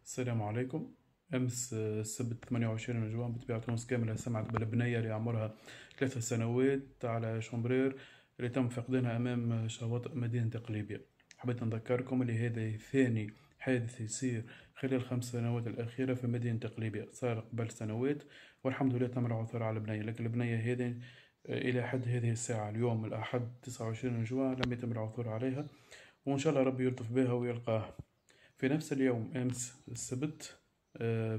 السلام عليكم. أمس السبت 28 جوان بطبيعة تونس كاملة سمعت بالبنية اللي عمرها 3 سنوات على شومبرير اللي تم فقدانها أمام شواطئ مدينة قليبية. حبيت نذكركم اللي هذا ثاني حادث يصير خلال ال5 سنوات الأخيرة في مدينة قليبية، صار قبل سنوات والحمد لله تم العثور على البنية، لكن البنية هذه إلى حد هذه الساعة اليوم الأحد 29 جوان لم يتم العثور عليها، وإن شاء الله ربي يلطف بها ويلقاها. في نفس اليوم أمس السبت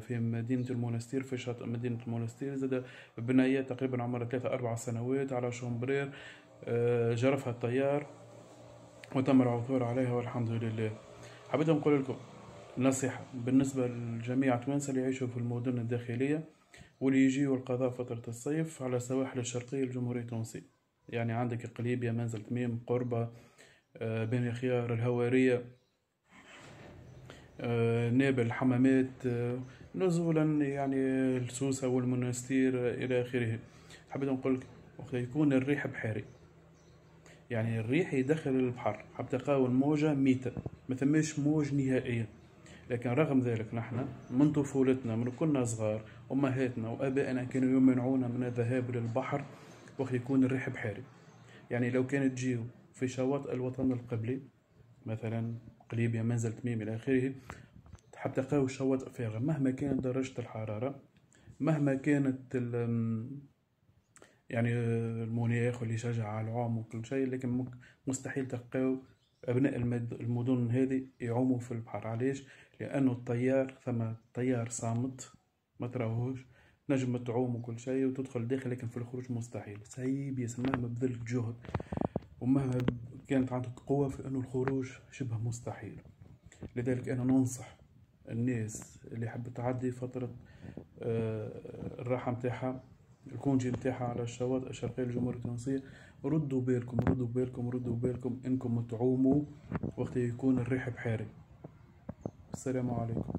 في مدينة المونستير، في شاطئ مدينة المونستير زاد بنية تقريبا عمرها 3 4 سنوات على شومبرير، جرفها الطيار وتم العثور عليها والحمد لله. حبيت نقول لكم نصيحة بالنسبة لجميع التوانسة اللي يعيشوا في المدن الداخلية واللي يجيوا القضاء فترة الصيف على السواحل الشرقية للجمهورية التونسية، يعني عندك قليبية، منزل تميم، قربة، بني خيار، الهوارية، نابل، الحمامات، نزولا يعني السوسة والمنستير إلى آخره. حبيت نقول لك وقت يكون الريح بحاري، يعني الريح يدخل البحر، حب تلقاو الموجة ميتة، ما ثماش موج نهائيا. لكن رغم ذلك نحن من طفولتنا من كنا صغار أمهاتنا وآبائنا كانوا يمنعونا من الذهاب للبحر وقت يكون الريح بحاري. يعني لو كانت تجيو في شواطئ الوطن القبلي مثلا قليبية، منزل تميم إلى آخره، حتى تلقاو الشواطئ فارغة مهما كانت درجة الحرارة، مهما كانت يعني المناخ واللي يشجع على العوم وكل شيء، لكن مستحيل تلقاو أبناء المدن هذه يعوموا في البحر. علاش؟ لأنه الطيار ثم طيار صامت ما تراهوش، نجم تعوم وكل شيء وتدخل داخل، لكن في الخروج مستحيل، صعيب ياسر مهما بذلت جهد ومهما كانت عندك قوة في أنه الخروج شبه مستحيل. لذلك أنا ننصح الناس اللي حابة تعدي فترة الراحة متاعها، الكونجي متاعها على الشواطئ الشرقية للجمهورية التونسية، ردوا بالكم ردوا بالكم ردوا بالكم انكم تعوموا وقت يكون الريح بحاري. السلام عليكم.